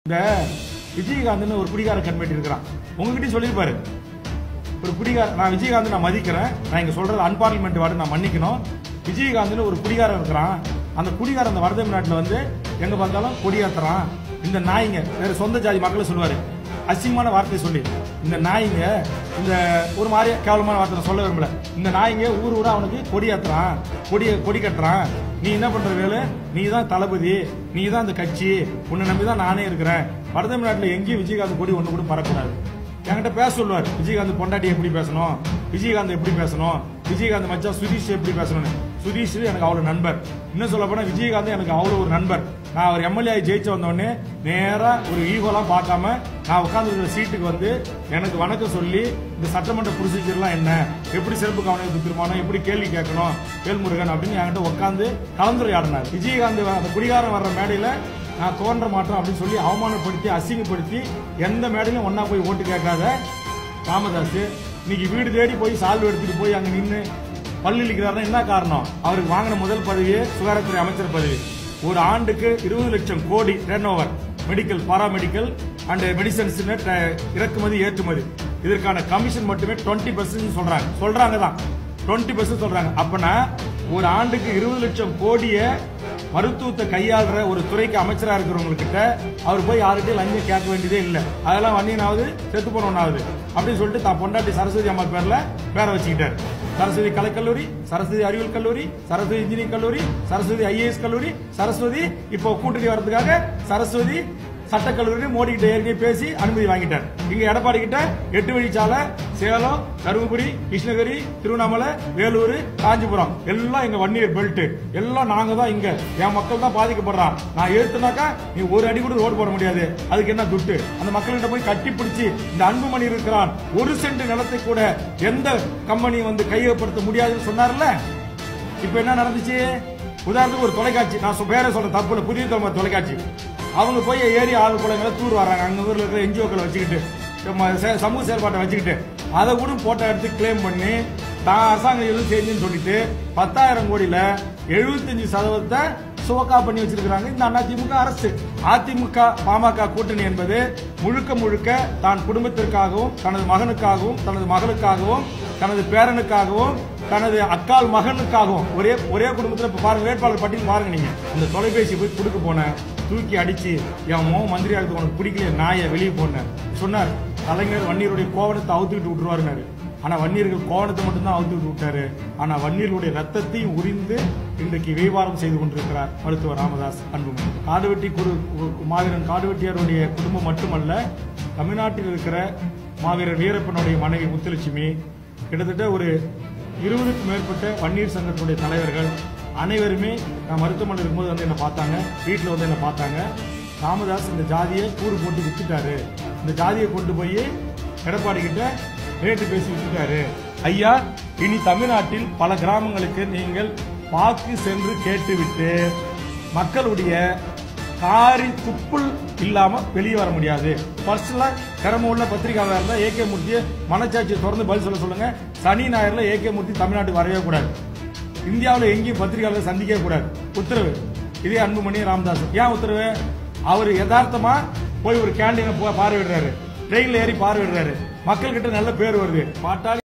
இந்த விஜயகாந்த் ஒரு குடிகார கன்வெர்ட் இருக்கிறான். உங்ககிட்ட சொல்லியிருப்பாரு, ஒரு குடிகார நான் விஜயகாந்த் நான் மதிக்கிறேன், நான் இங்க சொல்றது அன்பார்லிமெண்ட் வார்டு நான் மன்னிக்கணும். விஜயகாந்த் ஒரு குடிகாரன் இருக்கிறான். அந்த குடிகாரன் அந்த வட தமிழ்நாட்டில் வந்து எங்க பார்த்தாலும் கொடியாத்துறான். இந்த நாய்ங்க வேற சொந்த ஜாதி மக்களை சொல்லுவாரு, அசிங்கமான வார்த்தையை சொல்லி இந்த நாய்ங்க, இந்த ஒரு மாதிரி கேவலமான வார்த்தை சொல்ல விரும்பல, இந்த நாய்ங்க ஊர் ஊரா அவனுக்கு கொடியாத்துறான், கொடி கட்டுறான். நீ என்ன பண்ற வேலை? நீ தான் தளபதி, நீ தான் இந்த கட்சி, உன்னை நம்பிதான் நானே இருக்கிறேன். வட தமிழ்நாட்டில் எங்கேயும் விஜயகாந்த் கொடி ஒண்ணு கூட பறக்கூடாது. என்கிட்ட பேச சொல்லுவார், விஜயகாந்த் பொண்டாட்டி எப்படி பேசணும், விஜயகாந்த் எப்படி பேசணும், விஜயகாந்த் மச்சான் சுதீஷ் எப்படி பேசணும்னு. சுதீஷ் எனக்கு அவ்வளவு நண்பர். இன்னும் சொல்ல போனா விஜயகாந்த் எனக்கு அவ்வளவு ஒரு நண்பர். நான் அவர் எம்எல்ஏ ஜெயிச்சு வந்தோடனே நேரா ஒரு ஈகோலாம் பார்க்காம நான் உட்கார்ந்து சீட்டுக்கு வந்து எனக்கு வணக்கம் சொல்லி இந்த சட்டமன்ற ப்ரொசீஜர்லாம் என்ன, எப்படி சிறப்பு கவனம் தீர்மானம், எப்படி கேள்வி கேட்கணும், வேல்முருகன் அப்படின்னு என்கிட்ட உட்காந்து கலந்துரையாடினார். விஜயகாந்த் அந்த குடிகாரம் வர்ற மேடையில நான் தோன்ற மாட்டேன் அப்படின்னு சொல்லி அவமானப்படுத்தி அசிங்கப்படுத்தி எந்த மேடையிலும் ஒன்னா போய் ஓட்டு கேட்காத ராமதாஸ் இன்னைக்கு வீடு தேடி போய் சால்வு எடுத்துட்டு போய் அங்க நின்று பள்ளி இழிக்கிறாருன்னா என்ன காரணம்? அவருக்கு வாங்கின முதல் பதவியே சுகாதாரத்துறை அமைச்சர் பதவி. ஒரு ஆண்டுக்கு 20 லட்சம் கோடி turn over, medical, paramedical and medicines இறக்குமதி ஏற்றுமதி, இதற்கான கமிஷன் மட்டுமே 20% சொல்றாங்க தான் 20% சொல்றாங்க. அப்பனா ஒரு ஆண்டுக்கு 20 லட்சம் கோடிய மருத்துவத்தை கையாளுற ஒரு துறைக்கு அமைச்சரா இருக்கிறவங்ககிட்ட அவர் போய் யாருக்கிட்டையும் லஞ்சம் கேட்க வேண்டியதே இல்லை. அதெல்லாம் வண்டியனாவது செத்து போனவனாவது அப்படின்னு சொல்லிட்டு தான் பொண்டாட்டி சரஸ்வதி அம்மா பேர்ல பேரை வச்சுக்கிட்டாரு. சரஸ்வதி கலைக்கல்லூரி, சரஸ்வதி அறிவியல் கல்லூரி, சரஸ்வதி இன்ஜினியரிங் கல்லூரி, சரஸ்வதி ஐஏஎஸ் கல்லூரி, சரஸ்வதி இப்போ கூட்டணி வர்றதுக்காக சரஸ்வதி சட்டக்கல்லூரி மோடி கிட்ட ஏற்கனவே பேசி அனுமதி வாங்கிட்டார். இங்க எடப்பாடி கிட்ட 8 வழிச்சாலை சேலம், தருமபுரி, கிருஷ்ணகிரி, திருவண்ணாமலை, வேலூர், காஞ்சிபுரம் எல்லாம் எங்க வன்னியர் பெல்ட், எல்லாம் நாங்க தான். இங்க என் மக்கள் தான் பாதிக்கப்படுறான். நான் எழுத்துனாக்கா நீ ஒரு அடி கூட ரோடு போட முடியாது. அதுக்கு என்ன துட்டு? அந்த மக்கள்கிட்ட போய் கட்டி பிடிச்சி இந்த அன்புமணி இருக்கிறான், 1 சென்ட் நிலத்தை கூட எந்த கம்பெனி வந்து கையகப்படுத்த முடியாதுன்னு சொன்னார்ல. இப்ப என்ன நடந்துச்சு? உதாரணத்துக்கு ஒரு தொலைக்காட்சி, நான் பேரை சொல்ற தப்பு, புதிய தலைமுறை தொலைக்காட்சி, அவங்க போய் ஏரி ஆள் குளங்களை தூர் வர்றாங்க. அங்க ஊர்ல இருக்கிற என்ஜிஓக்களை வச்சுக்கிட்டு, சமூக செயல்பாட்டை வச்சுக்கிட்டு, அதை கூட போட்டோ எடுத்து கிளைம் பண்ணி தான் அரசாங்கம் எதுவும் செஞ்சுன்னு சொல்லிட்டு 10,000 கோடியில 75% சோக்கா பண்ணி வச்சிருக்காங்க இந்த அதிமுக அரசு. அதிமுக பாமக கூட்டணி என்பது முழுக்க முழுக்க தான் குடும்பத்திற்காகவும், தனது மகனுக்காகவும், தனது மகளுக்காகவும், தனது பேரனுக்காகவும், தனது அக்கால் மகனுக்காகவும், ஒரே குடும்பத்தில் பாருங்க, வேட்பாளர் பட்டியல் பாருங்க. நீங்க இந்த தொலைபேசி போய் கொடுக்க போன, தூக்கி அடிச்சு என் மோகம் மந்திரியாக உனக்கு பிடிக்கல நாயை வெளியே போன சொன்னார். கலைஞர் வன்னியருடைய கோவணத்தை அவுத்துக்கிட்டு விட்டுருவாருனாரு. ஆனா வன்னியர்கள் கோவணத்தை மட்டும்தான் அவுத்துக்கிட்டு விட்டாரு. ஆனா வன்னியர்களுடைய ரத்தத்தையும் உரிந்து இன்றைக்கு வியாபாரம் செய்து கொண்டிருக்கிறார் மருத்துவர் ராமதாஸ் அன்புமணி. காடுவெட்டி மாவீரன் காடுவெட்டியாருடைய குடும்பம் மட்டுமல்ல, தமிழ்நாட்டில் இருக்கிற மாவீரர் வீரப்பனுடைய மனைவி முத்துலட்சுமி, கிட்டத்தட்ட ஒரு 20க்கும் மேற்பட்ட வன்னியர் சங்கத்தினுடைய தலைவர்கள் அனைவருமே நான் மருத்துவமனையில் இருக்கும்போது வந்து என்ன பார்த்தாங்க, வீட்டில் வந்து என்ன பார்த்தாங்க. ராமதாஸ் இந்த ஜாதியை கூறு போட்டு வித்துட்டாரு, இந்த ஜாதியை கொண்டு போய் எடப்பாடி கிட்ட ரேட்டு பேசி விட்டுட்டாரு. ஐயா, இனி தமிழ்நாட்டில் பல கிராமங்களுக்கு நீங்கள் வாக்கு சென்று கேட்டுவிட்டு மக்களுடைய காரி துப்புள் இல்லாம வெளியே வர முடியாது. பர்சனலா திறமை உள்ள பத்திரிகையாளர் இருந்தா ஏகே மூர்த்தியை மனச்சாட்சியை தொடர்ந்து பதில் சொல்ல சொல்லுங்க. சனி ஞாயிறுல ஏகே மூர்த்தி தமிழ்நாட்டுக்கு வரவே கூடாது. இந்தியாவில் எங்கேயும் பத்திரிகையாளர் சந்திக்கவே கூடாது. உத்தரவு இதே அன்புமணி ராமதாஸ். ஏன் உத்தரவு? அவர் யதார்த்தமா போய் ஒரு கேண்டீனை பார்வையிடுறாரு, ட்ரெயின்ல ஏறி பார்வையிடுறாரு, மக்கள் கிட்ட நல்ல பேர் வருது. பாட்டாளி